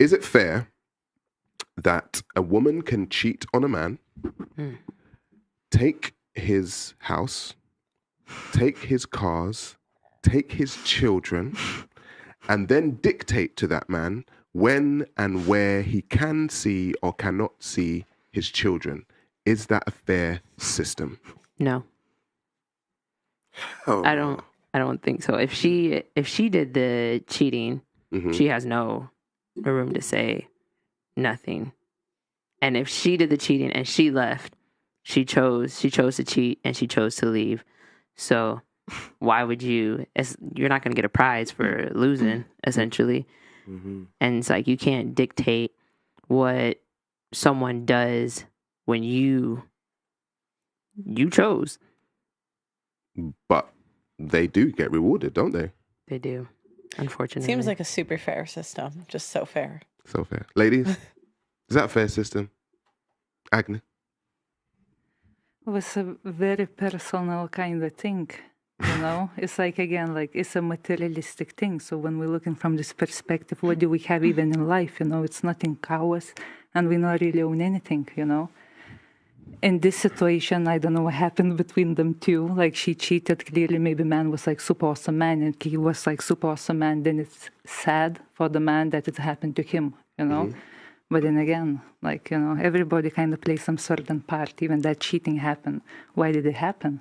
is it fair that a woman can cheat on a man, take his house, take his cars, take his children, and then dictate to that man when and where he can see or cannot see his children? Is that a fair system? No. Oh, I don't think so. If she did the cheating, she has no room to say nothing. And if she did the cheating and she left, she chose to cheat and she chose to leave. So why would you're not going to get a prize for losing, essentially. And it's like, you can't dictate what someone does when you chose. But they do get rewarded, don't they? They do, unfortunately. Seems like a super fair system. Just so fair. So fair. Ladies, is that a fair system? Agnes? It was a very personal kind of thing, you know? It's like, again, like, it's a materialistic thing. So when we're looking from this perspective, what do we have even in life, you know? It's nothing ours, and we not really own anything, you know? In this situation, I don't know what happened between them two. Like, she cheated, clearly maybe man was like super awesome man, and he was like super awesome man. Then it's sad for the man that it happened to him, you know? But then again, like, you know, everybody kind of plays some certain part. Even that cheating happened. Why did it happen?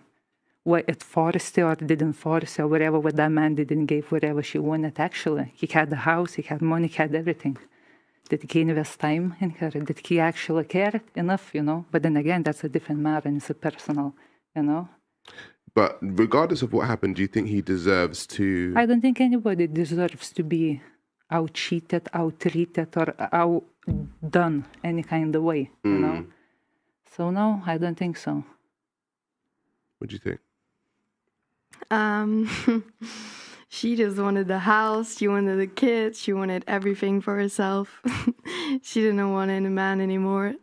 Why it forced her or didn't force her, whatever, what that man didn't give whatever she wanted, actually. He had the house, he had money, he had everything. Did he invest time in her? Did he actually care enough, you know? But then again, that's a different matter and it's a personal, you know? But regardless of what happened, do you think he deserves to... I don't think anybody deserves to be out-cheated, out-treated, or outdone any kind of way, you know? So no, I don't think so. What do you think? She just wanted the house, she wanted the kids, she wanted everything for herself. She didn't want any man anymore.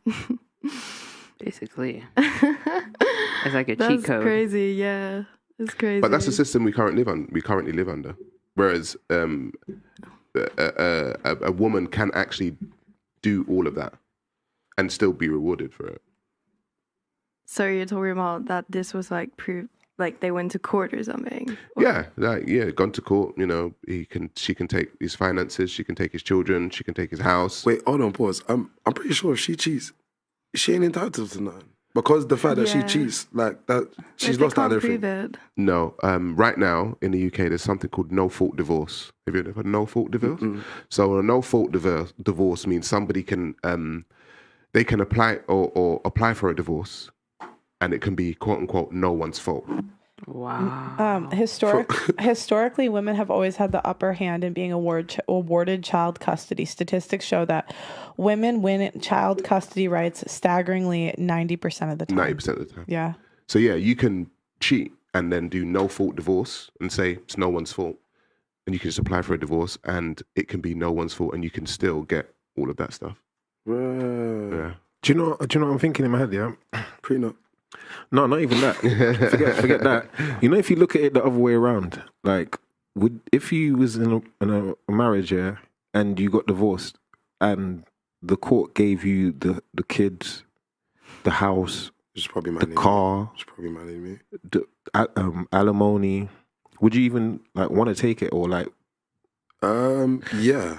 Basically. It's like a cheat code. That's crazy, yeah. It's crazy. But that's the system we currently live under. Whereas a woman can actually do all of that and still be rewarded for it. So you're talking about that this was like proof, like they went to court or something? Or... Yeah, gone to court. You know, she can take his finances, she can take his children, she can take his house. Wait, hold on, pause. I'm pretty sure if she cheats, she ain't entitled to nothing. Because the fact that she cheats, like that, she's lost out on everything. It. No, right now in the UK, there's something called no-fault divorce. Have you ever heard of no-fault divorce? So a no-fault divorce means somebody can, they can apply or apply for a divorce, and it can be quote unquote no one's fault. Wow. Historically, women have always had the upper hand in being awarded child custody. Statistics show that women win child custody rights staggeringly 90% of the time. 90% of the time. Yeah. So yeah, you can cheat and then do no-fault divorce and say it's no one's fault. And you can just apply for a divorce and it can be no one's fault and you can still get all of that stuff. Yeah. Do you know what I'm thinking in my head, yeah? Prenup. No, not even that. forget that. You know, if you look at it the other way around, like, if you was in a marriage, yeah, and you got divorced, and the court gave you the kids, the house, the car, the alimony, would you even like want to take it or like? Yeah.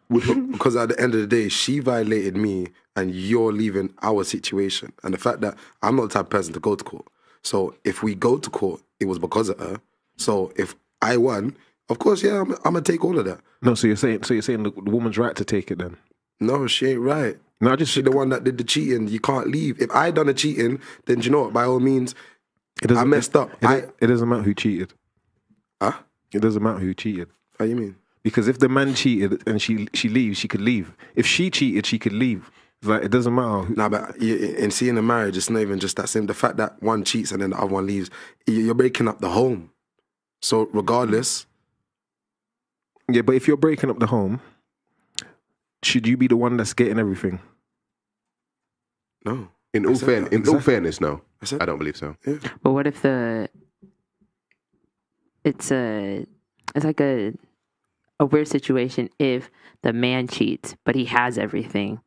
Because at the end of the day, she violated me and you're leaving our situation. And the fact that I'm not the type of person to go to court. So if we go to court, it was because of her. So if I won, of course, yeah, I'm going to take all of that. No, so you're saying the woman's right to take it then? No, she ain't right. No, she's the one that did the cheating. You can't leave. If I done the cheating, then do you know what? By all means, I messed up. It doesn't matter who cheated. Huh? It doesn't matter who cheated. What do you mean? Because if the man cheated and she leaves, she could leave. If she cheated, she could leave. Like, it doesn't matter. Nah, but in seeing a marriage, it's not even just that same. The fact that one cheats and then the other one leaves, you're breaking up the home. So regardless. Yeah, but if you're breaking up the home, should you be the one that's getting everything? No. In all fairness, no. I don't believe so. Yeah. But what if it's like a a weird situation if the man cheats, but he has everything.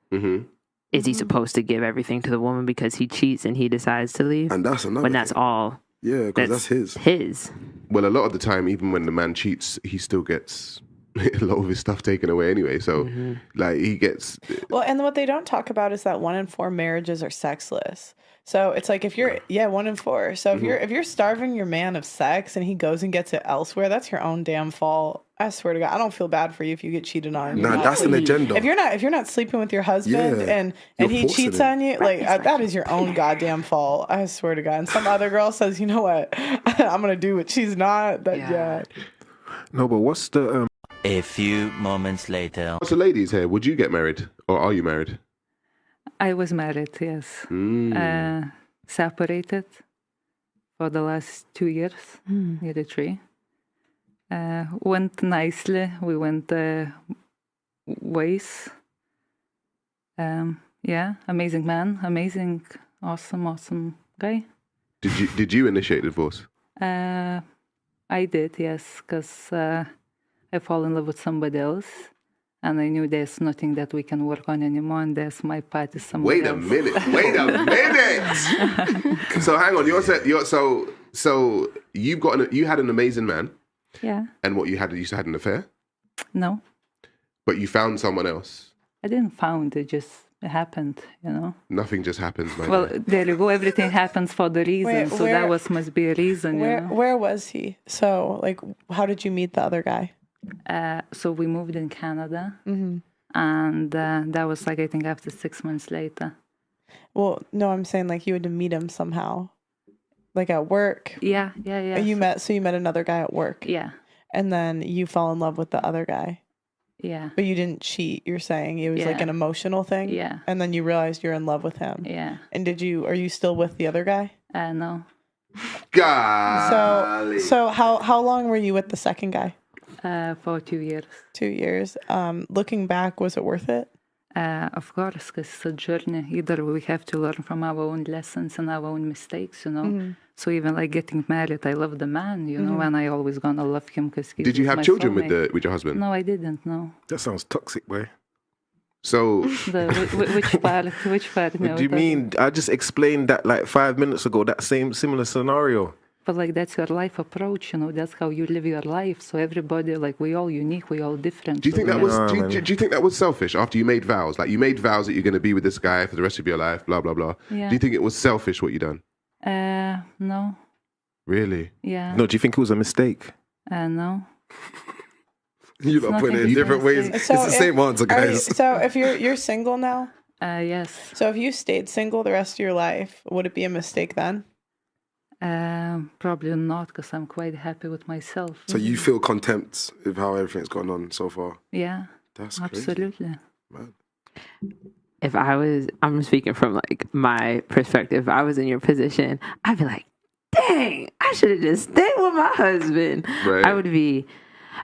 Is he supposed to give everything to the woman because he cheats and he decides to leave? And that's another when that's thing. all. Yeah, because that's his. His. Well, a lot of the time, even when the man cheats, he still gets a lot of his stuff taken away anyway. So, like, he gets... Well, and what they don't talk about is that 1 in 4 marriages are sexless. So it's like if you're 1 in 4. So if you're starving your man of sex and he goes and gets it elsewhere, that's your own damn fault. I swear to God, I don't feel bad for you if you get cheated on. Nah, that's an agenda. If you're not sleeping with your husband and he forcing cheats it. on you, like that is your own goddamn fault. I swear to God. And some other girl says, you know what, I'm gonna do what she's not. No, but what's the A few moments later. So, ladies here, would you get married, or are you married? I was married, yes. Separated for the last 2 years, nearly 3. Went nicely. We went ways. Amazing man, amazing, awesome guy. Did you initiate the divorce? I did, yes, because I fall in love with somebody else, and I knew there's nothing that we can work on anymore, and there's my part is somebody else. Wait a minute. So hang on, so you had an amazing man. Yeah. And what you had an affair? No. But you found someone else. I didn't found it, just happened, Nothing just happens, man. Well, there you go. Everything happens for the reason. So that must be a reason. Where was he? So, like, how did you meet the other guy? So we moved in Canada, and that was like I think after 6 months later. Well, no, I'm saying like you had to meet him somehow, like at work. Yeah. You met another guy at work. Yeah. And then you fell in love with the other guy. Yeah. But you didn't cheat. You're saying it was like an emotional thing. Yeah. And then you realized you're in love with him. Yeah. And are you still with the other guy? No. Golly. So how long were you with the second guy? For 2 years. 2 years. Looking back, was it worth it? Of course, because it's a journey. Either we have to learn from our own lessons and our own mistakes, So even like getting married, I love the man, and I always gonna love him because he's Did you have my children soulmate. with your husband? No, I didn't. No. that sounds toxic, boy. So Which part? Which part? What do you mean? I just explained that like 5 minutes ago. That similar scenario. But like that's your life approach, That's how you live your life. So everybody, like we all unique, we all different. do you think that was? Do you think that was selfish? After you made vows, like you made vows that you're going to be with this guy for the rest of your life, blah blah blah. Yeah. Do you think it was selfish what you done? No. Really? Yeah. No, do you think it was a mistake? No. You lot put it in different ways. It's the same answer, guys. So if you're single now? Yes. So if you stayed single the rest of your life, would it be a mistake then? Probably not, because I'm quite happy with myself. So you feel contempt with how everything's gone on so far? Yeah. That's crazy. Absolutely. Man. If I'm speaking from like my perspective, if I was in your position, I'd be like, dang, I should have just stayed with my husband. Right. I would be,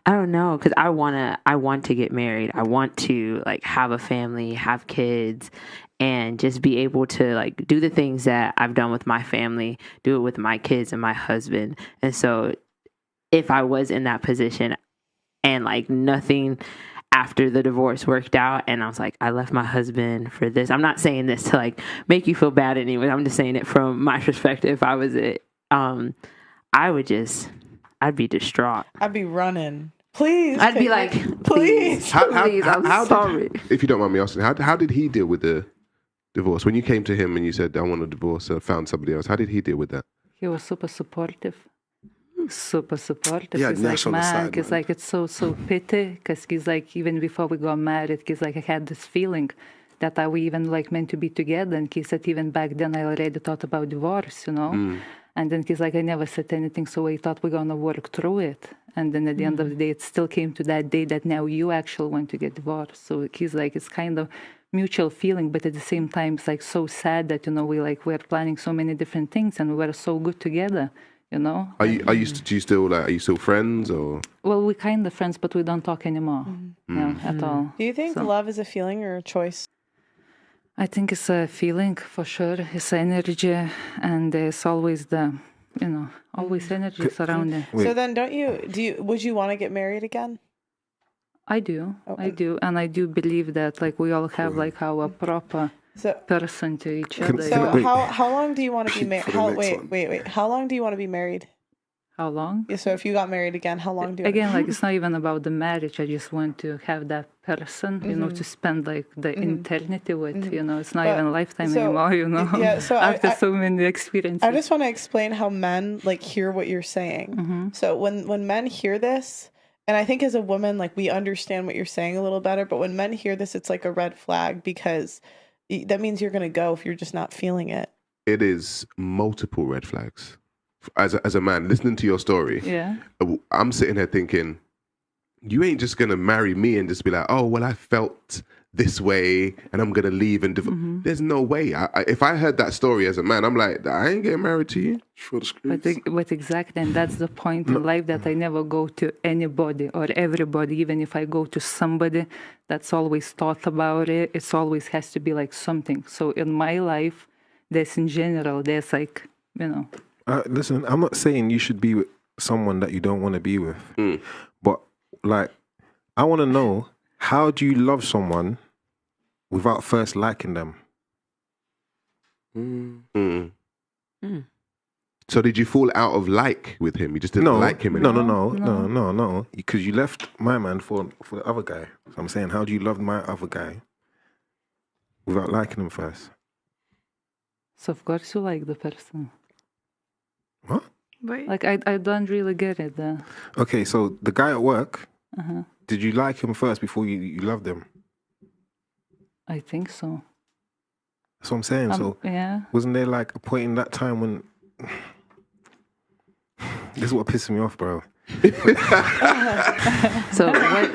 I don't know, because I want to get married. I want to like have a family, have kids, and just be able to like do the things that I've done with my family, do it with my kids and my husband. And so if I was in that position and like nothing after the divorce worked out and I was like, I left my husband for this. I'm not saying this to like make you feel bad anyway. I'm just saying it from my perspective. If I was it, I'd be distraught. I'd be running. Please. I'd be like, please, please, I'm sorry. If you don't mind me asking, how did he deal with the divorce? When you came to him and you said, I want a divorce, and found somebody else, how did he deal with that? He was super supportive. Super supportive. Yeah, he's like, man, he's like, it's so pity, because he's like, even before we got married, he's like, I had this feeling that we even like meant to be together, and he said even back then I already thought about divorce, And then he's like, I never said anything, so I thought we're gonna work through it. And then at the end of the day, it still came to that day that now you actually want to get divorced. So he's like, it's kind of mutual feeling, but at the same time, it's like so sad that we're planning so many different things, and we were so good together. Are you still friends or? Well, we're kind of friends, but we don't talk anymore, at all. Do you think love is a feeling or a choice? I think it's a feeling for sure. It's energy, and there's always always energy surrounding. So then, would you want to get married again? I do. Okay. I do. And I do believe that like we all have like our proper person to each other. So Wait. how long do you want to be married? For the next one. Wait. How long do you want to be married? How long? Yeah, so if you got married again, how long do you Again, like it's not even about the marriage. I just want to have that person, you know, to spend like the eternity with, you know. It's not even a lifetime anymore, you know. Yeah, so after so many experiences. I just want to explain how men like hear what you're saying. So when men hear this, and I think as a woman, like we understand what you're saying a little better, but when men hear this, it's like a red flag because that means you're going to go if you're just not feeling it. It is multiple red flags. As a man, listening to your story, I'm sitting here thinking, you ain't just gonna marry me and just be like, oh, well, I felt this way and I'm gonna leave and there's no way. If I heard that story as a man, I'm like, I ain't getting married to you. But exactly, and that's the point in life that I never go to anybody or everybody, even if I go to somebody that's always thought about it, it's always has to be like something. So in my life, there's in general, there's like, you know. Listen, I'm not saying you should be with someone that you don't want to be with, but like, I want to know, how do you love someone without first liking them? So did you fall out of like with him? You just didn't like him anymore? No. Because you left my man for the other guy. So I'm saying, how do you love my other guy without liking him first? So of course you like the person. What? Wait. Like I don't really get it. Okay, so the guy at work, did you like him first before you loved him? I think so. That's what I'm saying. So wasn't there like a point in that time when this is what pisses me off, bro? So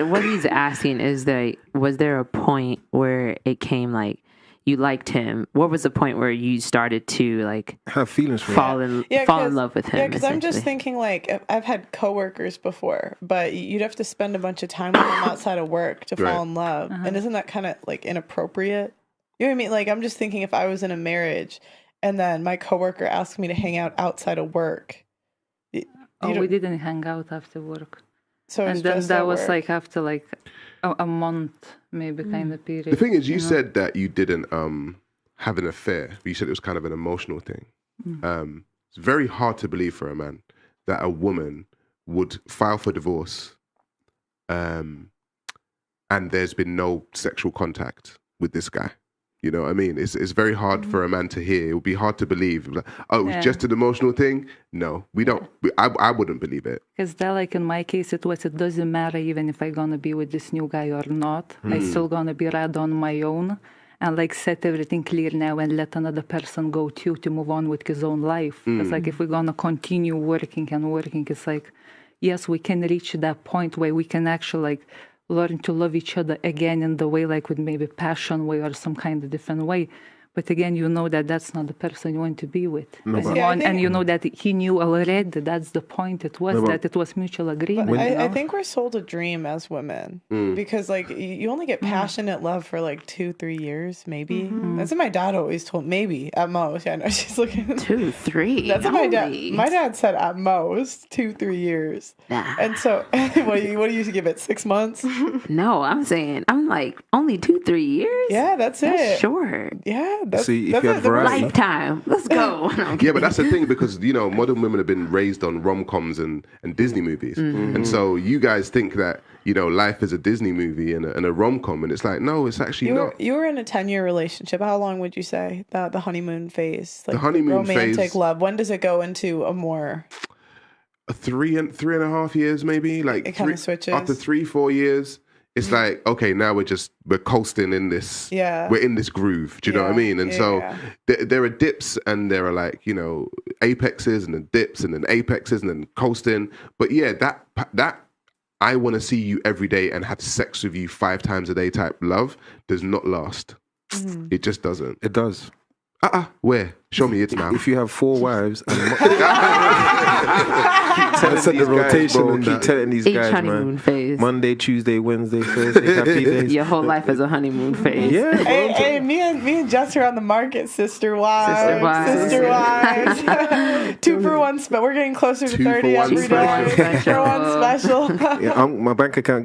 what he's asking is that, was there a point where it came like you liked him? What was the point where you started to like have feelings for fall in love with him? Yeah, because I'm just thinking like I've had coworkers before, but you'd have to spend a bunch of time with them outside of work to fall in love, and isn't that kind of like inappropriate? You know what I mean? Like I'm just thinking if I was in a marriage and then my coworker asked me to hang out outside of work. We didn't hang out after work. So and then that was like after like a month, maybe kind of period. The thing is, you said that you didn't have an affair. But you said it was kind of an emotional thing. It's very hard to believe for a man that a woman would file for divorce and there's been no sexual contact with this guy. You know what I mean? It's very hard for a man to hear. It would be hard to believe. Like, oh, it's just an emotional thing? No, we don't. I wouldn't believe it. Because that, like in my case, it doesn't matter even if I'm going to be with this new guy or not. I'm still going to be right on my own and like set everything clear now and let another person go too to move on with his own life. It's like if we're going to continue working, it's like, yes, we can reach that point where we can actually like learn to love each other again in the way like with maybe passion way or some kind of different way. But again, you know that that's not the person you want to be with. And you know that he knew already. That's the point. It was mutual agreement. I think we're sold a dream as women because like you only get passionate love for like 2-3 years, maybe. That's what my dad always told. Maybe at most. Yeah, I know she's looking. 2-3. That's what my dad said. At most 2-3 years. Nah. And so, what do you used to give it? 6 months? No, I'm like only 2-3 years. Yeah, that's it. Short. Yeah. See, if you had variety. Lifetime. Let's go. Yeah, but that's the thing because, you know, modern women have been raised on rom-coms and Disney movies. And so you guys think that, you know, life is a Disney movie and a rom-com. And it's like, no, it's actually not. You were in a 10-year relationship. How long would you say the honeymoon phase? Like the honeymoon romantic phase. love. When does it go into a more... 3.5 years, maybe? Like it kind of switches. After 3-4 years... It's like, okay, now we're coasting in this, we're in this groove. Do you know what I mean? And so there are dips and there are like, you know, apexes and then dips and then apexes and then coasting. But yeah, that I want to see you every day and have sex with you 5 times a day type love does not last. It just doesn't. It does. Where? Show me it now. If you have 4 wives and keep telling these guys, honeymoon phase. Monday, Tuesday, Wednesday, Thursday, happy days. Your whole life is a honeymoon phase. Yeah. Hey, me and Jess are on the market, sister wives. 2-for-1 special. We're getting closer to 30 every day. 2-for-1 special. Yeah, my bank account